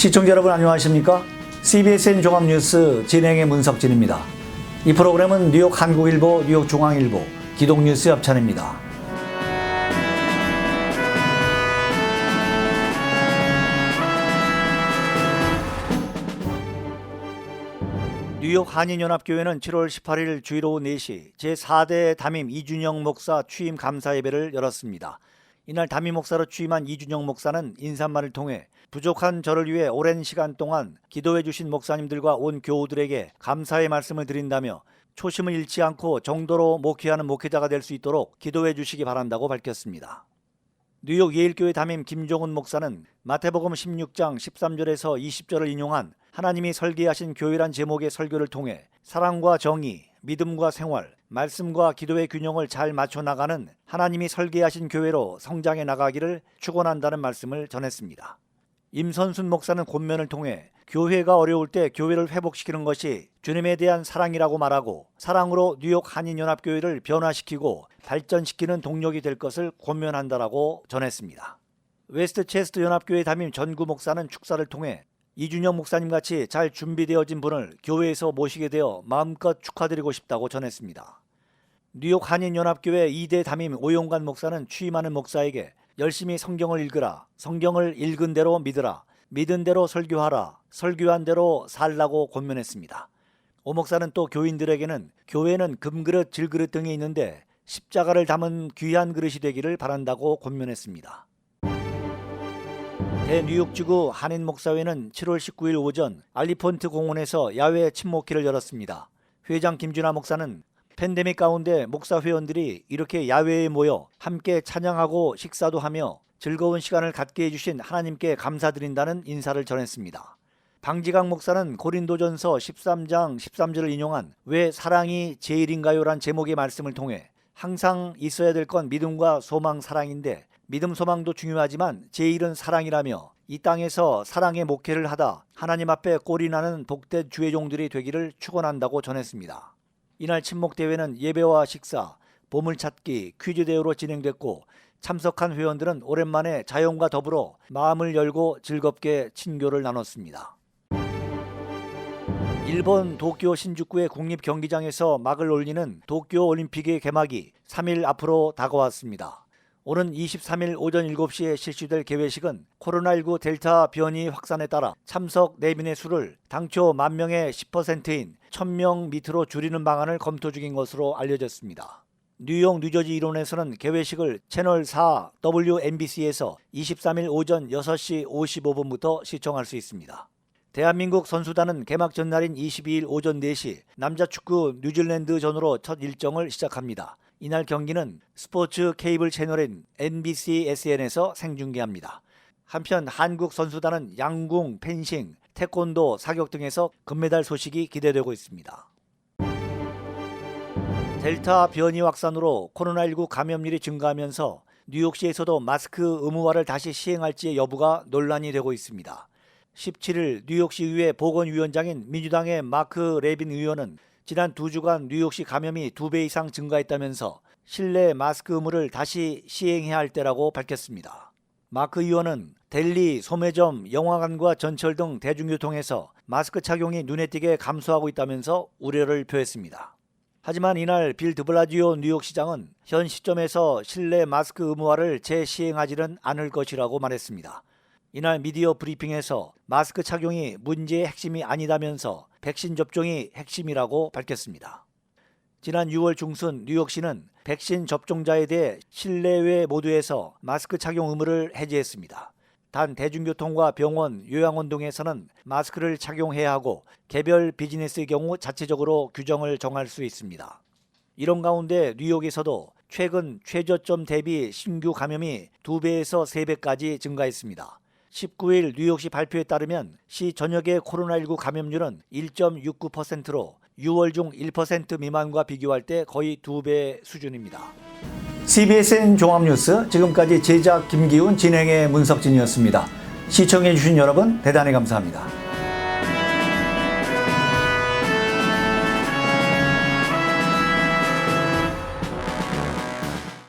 시청자 여러분 안녕하십니까? CBSN 종합뉴스 진행의 문석진입니다. 이 프로그램은 뉴욕 한국일보, 뉴욕 중앙일보, 기동뉴스 협찬입니다. 뉴욕 한인연합교회는 7월 18일 주일 오후 4시 제4대 담임 이준영 목사 취임 감사 예배를 열었습니다. 이날 담임 목사로 취임한 이준영 목사는 인사말을 통해 부족한 저를 위해 오랜 시간 동안 기도해 주신 목사님들과 온 교우들에게 감사의 말씀을 드린다며 초심을 잃지 않고 정도로 목회하는 목회자가 될 수 있도록 기도해 주시기 바란다고 밝혔습니다. 뉴욕 예일교회 담임 김종은 목사는 마태복음 16장 13절에서 20절을 인용한 하나님이 설계하신 교회란 제목의 설교를 통해 사랑과 정의, 믿음과 생활, 말씀과 기도의 균형을 잘 맞춰 나가는 하나님이 설계하신 교회로 성장해 나가기를 축원한다는 말씀을 전했습니다. 임선순 목사는 권면을 통해 교회가 어려울 때 교회를 회복시키는 것이 주님에 대한 사랑이라고 말하고 사랑으로 뉴욕 한인연합교회를 변화시키고 발전시키는 동력이 될 것을 권면한다라고 전했습니다. 웨스트체스트 연합교회 담임 전구 목사는 축사를 통해 이준영 목사님같이 잘 준비되어진 분을 교회에서 모시게 되어 마음껏 축하드리고 싶다고 전했습니다. 뉴욕 한인연합교회 2대 담임 오용관 목사는 취임하는 목사에게 열심히 성경을 읽으라, 성경을 읽은 대로 믿으라, 믿은 대로 설교하라, 설교한 대로 살라고 권면했습니다. 오 목사는 또 교인들에게는 교회는 금그릇, 질그릇 등이 있는데 십자가를 담은 귀한 그릇이 되기를 바란다고 권면했습니다. 대뉴욕지구 한인목사회는 7월 19일 오전 알리폰트 공원에서 야외 친목회를 열었습니다. 회장 김준하 목사는 팬데믹 가운데 목사 회원들이 이렇게 야외에 모여 함께 찬양하고 식사도 하며 즐거운 시간을 갖게 해주신 하나님께 감사드린다는 인사를 전했습니다. 방지강 목사는 고린도전서 13장 13절을 인용한 왜 사랑이 제일인가요? 란 제목의 말씀을 통해 항상 있어야 될 건 믿음과 소망, 사랑인데 믿음, 소망도 중요하지만 제일은 사랑이라며 이 땅에서 사랑의 목회를 하다 하나님 앞에 꼴이 나는 복된 주의 종들이 되기를 축원한다고 전했습니다. 이날 친목대회는 예배와 식사, 보물찾기, 퀴즈 대회로 진행됐고 참석한 회원들은 오랜만에 자연과 더불어 마음을 열고 즐겁게 친교를 나눴습니다. 일본 도쿄 신주쿠의 국립경기장에서 막을 올리는 도쿄올림픽의 개막이 3일 앞으로 다가왔습니다. 오는 23일 오전 7시에 실시될 개회식은 코로나19 델타 변이 확산에 따라 참석 내빈의 수를 당초 10,000명의 10%인 1,000명 밑으로 줄이는 방안을 검토 중인 것으로 알려졌습니다. 뉴욕 뉴저지 일원에서는 개회식을 채널 4 WNBC에서 23일 오전 6시 55분부터 시청할 수 있습니다. 대한민국 선수단은 개막 전날인 22일 오전 4시 남자 축구 뉴질랜드전으로 첫 일정을 시작합니다. 이날 경기는 스포츠 케이블 채널인 NBC SN에서 생중계합니다. 한편 한국 선수단은 양궁, 펜싱, 태권도, 사격 등에서 금메달 소식이 기대되고 있습니다. 델타 변이 확산으로 코로나19 감염률이 증가하면서 뉴욕시에서도 마스크 의무화를 다시 시행할지의 여부가 논란이 되고 있습니다. 17일 뉴욕시 의회 보건위원장인 민주당의 마크 레빈 의원은 지난 2주간 뉴욕시 감염이 2배 이상 증가했다면서 실내 마스크 의무를 다시 시행해야 할 때라고 밝혔습니다. 마크 의원은 델리, 소매점, 영화관과 전철 등 대중교통에서 마스크 착용이 눈에 띄게 감소하고 있다면서 우려를 표했습니다. 하지만 이날 빌 드블라지오 뉴욕시장은 현 시점에서 실내 마스크 의무화를 재시행하지는 않을 것이라고 말했습니다. 이날 미디어 브리핑에서 마스크 착용이 문제의 핵심이 아니다면서 백신 접종이 핵심이라고 밝혔습니다. 지난 6월 중순 뉴욕시는 백신 접종자에 대해 실내외 모두에서 마스크 착용 의무를 해제했습니다. 단 대중교통과 병원, 요양원 등에서는 마스크를 착용해야 하고 개별 비즈니스의 경우 자체적으로 규정을 정할 수 있습니다. 이런 가운데 뉴욕에서도 최근 최저점 대비 신규 감염이 2배에서 3배까지 증가했습니다. 19일 뉴욕시 발표에 따르면 시 전역의 코로나19 감염률은 1.69%로 6월 중 1% 미만과 비교할 때 거의 2배 수준입니다. CBSN 종합뉴스 지금까지 제작 김기훈, 진행의 문석진이었습니다. 시청해 주신 여러분 대단히 감사합니다.